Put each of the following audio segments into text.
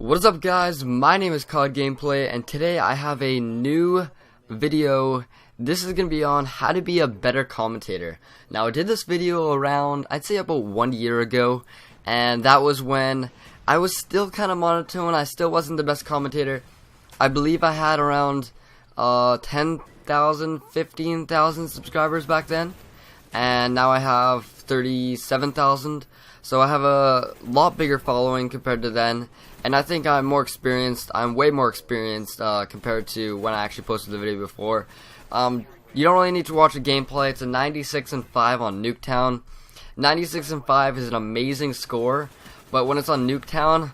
What is up, guys? My name is COD Gameplay, and today I have a new video. This is going to be on how to be a better commentator. Now, I did this video around, I'd say about 1 year ago, and that was when I was still kind of monotone. I still wasn't the best commentator. I believe I had around 10,000, 15,000 subscribers back then, and now I have 37,000. So I have a lot bigger following compared to then, and I think I'm more experienced. I'm way more experienced compared to when I actually posted the video before. You don't really need to watch the gameplay. It's a 96-5 on Nuketown. 96-5 is an amazing score, but when it's on Nuketown,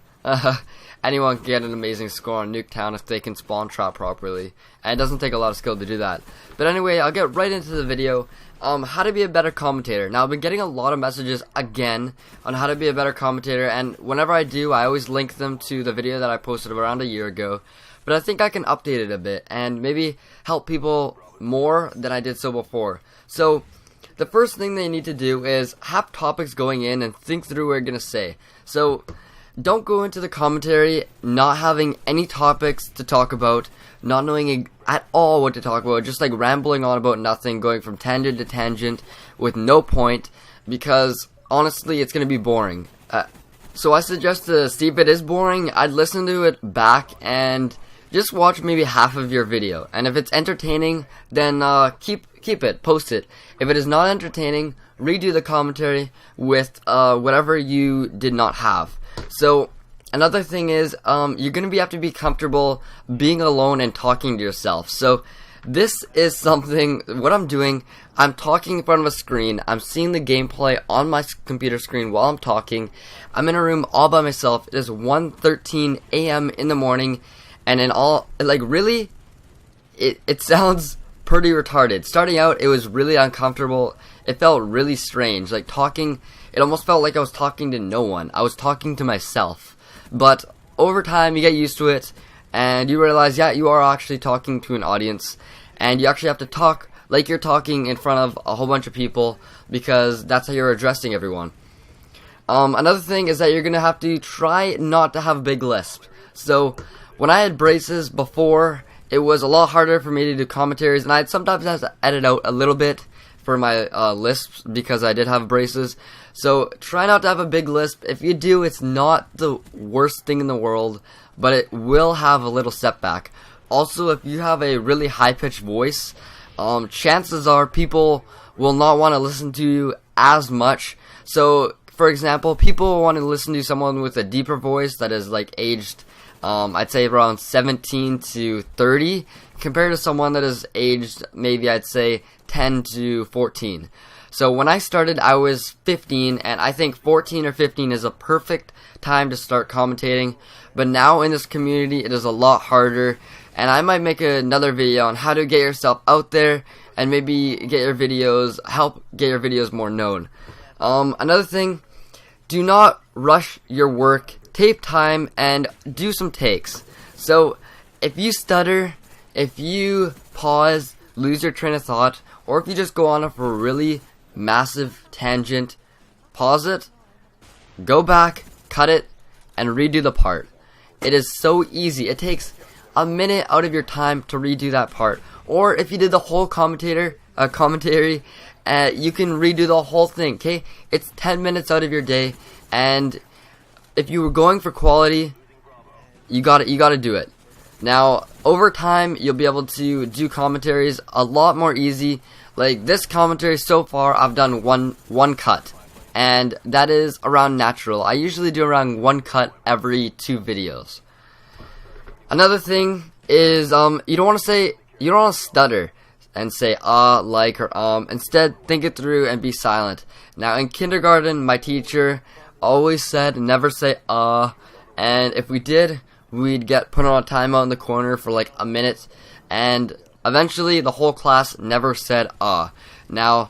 anyone can get an amazing score on Nuketown if they can spawn trap properly. And it doesn't take a lot of skill to do that. But anyway, I'll get right into the video. How to be a better commentator. Now, I've been getting a lot of messages again on how to be a better commentator, and whenever I do, I always link them to the video that I posted around a year ago. But I think I can update it a bit and maybe help people more than I did so before. So the first thing they need to do is have topics going in and think through what you're going to say. So don't go into the commentary not having any topics to talk about, not knowing at all what to talk about, just like rambling on about nothing, going from tangent to tangent with no point, because honestly it's going to be boring. So I suggest to see if it is boring, I'd listen to it back and just watch maybe half of your video. And if it's entertaining, then keep it, post it. If it is not entertaining, redo the commentary with whatever you did not have. So another thing is, you're going to have to be comfortable being alone and talking to yourself. So this is something, what I'm doing, I'm talking in front of a screen, I'm seeing the gameplay on my computer screen while I'm talking. I'm in a room all by myself. It is 1:13 a.m. in the morning, and in all, like, really, it sounds pretty retarded. Starting out, it was really uncomfortable. It felt really strange, like talking, it almost felt like I was talking to no one. I was talking to myself. But over time, you get used to it, and you realize, yeah, you are actually talking to an audience, and you actually have to talk like you're talking in front of a whole bunch of people, because that's how you're addressing everyone. Another thing is that you're going to have to try not to have a big lisp. So when I had braces before, it was a lot harder for me to do commentaries, and I'd sometimes have to edit out a little bit for my lisps because I did have braces. So try not to have a big lisp. If you do, it's not the worst thing in the world, but it will have a little setback. Also, if you have a really high-pitched voice, chances are people will not want to listen to you as much. So, for example, people want to listen to someone with a deeper voice that is like aged, I'd say around 17 to 30, compared to someone that is aged maybe I'd say 10 to 14. So when I started, I was 15, and I think 14 or 15 is a perfect time to start commentating. But now in this community, it is a lot harder, and I might make another video on how to get yourself out there and maybe get your videos, help get your videos more known. Another thing, do not rush your work. Take time and do some takes. So if you stutter, if you pause, lose your train of thought, or if you just go on a really massive tangent, pause it, go back, cut it, and redo the part. It is so easy. It takes a minute out of your time to redo that part. Or if you did the whole commentary, you can redo the whole thing. Okay, it's 10 minutes out of your day, and if you were going for quality, you got to do it. Now, over time, you'll be able to do commentaries a lot more easy. Like this commentary so far, I've done one cut, and that is around natural. I usually do around one cut every 2 videos. Another thing is, you don't want to stutter and say like, or Instead, think it through and be silent. Now, in kindergarten, my teacher always said never say and if we did, we'd get put on a timeout in the corner for like a minute, and eventually the whole class never said Now,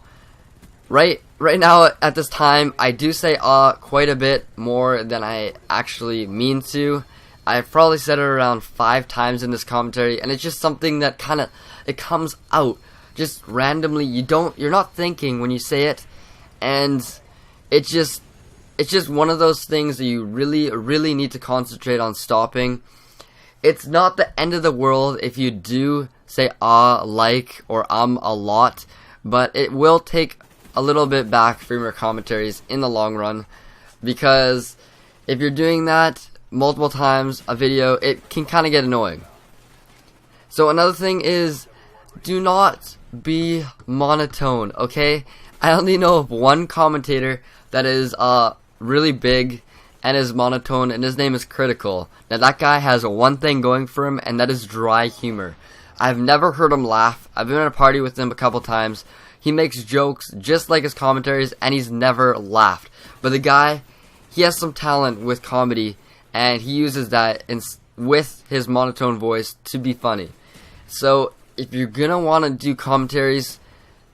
right now at this time, I do say quite a bit more than I actually mean to. I've probably said it around 5 times in this commentary, and it's just something that it comes out just randomly. You're not thinking when you say it, and it just it's just one of those things that you really need to concentrate on stopping. It's not the end of the world if you do say like or a lot, but it will take a little bit back from your commentaries in the long run, because if you're doing that multiple times a video, it can kind of get annoying. So another thing is, do not be monotone, okay? I only know of one commentator that is really big and is monotone, and his name is Critical. Now that guy has one thing going for him, and that is dry humor. I've never heard him laugh. I've been at a party with him a couple times. He makes jokes just like his commentaries, and he's never laughed. But the guy, he has some talent with comedy, and he uses that with his monotone voice to be funny. So if you're gonna want to do commentaries,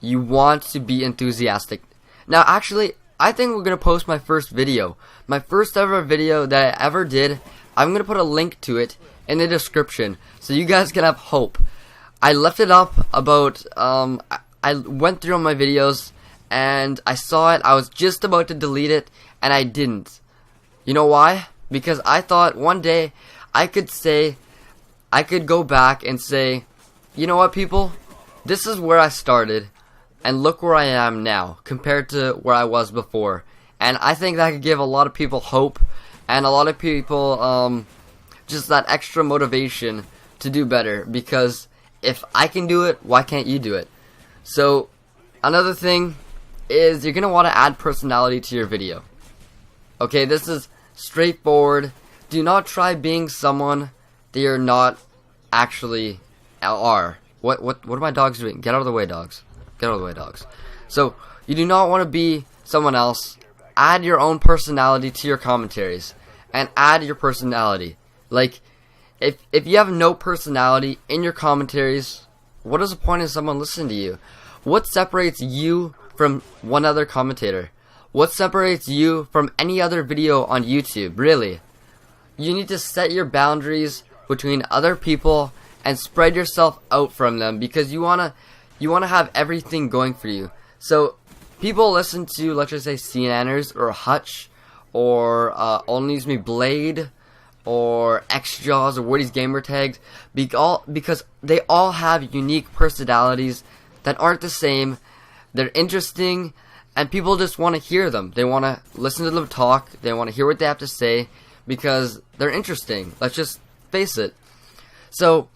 you want to be enthusiastic. Now actually, I think we're gonna post my first video. My first ever video that I ever did. I'm gonna put a link to it in the description so you guys can have hope. I left it up about I went through all my videos and I saw it. I was just about to delete it and I didn't. You know why? Because I thought one day I could go back and say, you know what, people? This is where I started, and look where I am now compared to where I was before. And I think that could give a lot of people hope, and a lot of people just that extra motivation to do better. Because if I can do it, why can't you do it? So another thing is, you're gonna want to add personality to your video. Okay, this is straightforward. Do not try being someone that you're not actually are. What are my dogs doing? Get out of the way, dogs. Get out of the way, dogs. So you do not want to be someone else. Add your own personality to your commentaries, and add your personality. Like, if you have no personality in your commentaries, what is the point of someone listening to you? What separates you from one other commentator? What separates you from any other video on YouTube, really? You need to set your boundaries between other people and spread yourself out from them, because you wanna have everything going for you. So people listen to, let's just say, CNNers or Hutch or Only Use Me Blade or XJaws or Woody's Gamer Tags, because they all have unique personalities that aren't the same. They're interesting, and people just want to hear them. They want to listen to them talk. They want to hear what they have to say because they're interesting. Let's just face it. So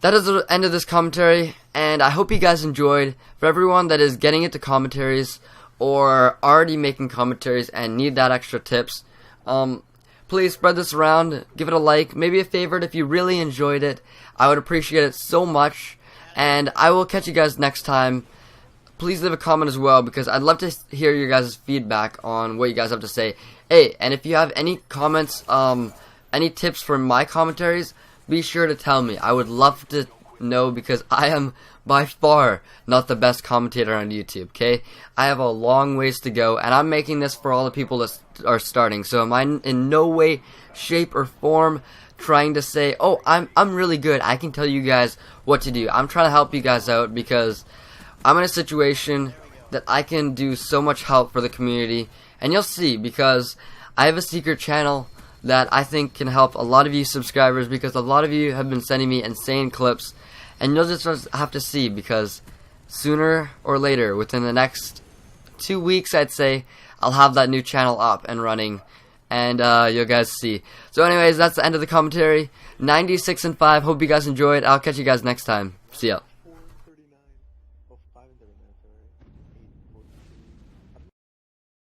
that is the end of this commentary, and I hope you guys enjoyed. For everyone that is getting into commentaries or already making commentaries and need that extra tips, please spread this around, give it a like, maybe a favorite if you really enjoyed it. I would appreciate it so much, and I will catch you guys next time. Please leave a comment as well, because I'd love to hear your guys' feedback on what you guys have to say. Hey, and if you have any comments, any tips for my commentaries, be sure to tell me. I would love to know, because I am by far not the best commentator on YouTube, okay? I have a long ways to go, and I'm making this for all the people that are starting. So am I in no way, shape, or form trying to say, oh, I'm really good, I can tell you guys what to do. I'm trying to help you guys out, because I'm in a situation that I can do so much help for the community. And you'll see, because I have a secret channel that I think can help a lot of you subscribers, because a lot of you have been sending me insane clips, and you'll just have to see, because sooner or later, within the next 2 weeks, I'd say, I'll have that new channel up and running, and you'll guys see. So anyways, that's the end of the commentary. 96 and 5, hope you guys enjoyed. I'll catch you guys next time. See ya.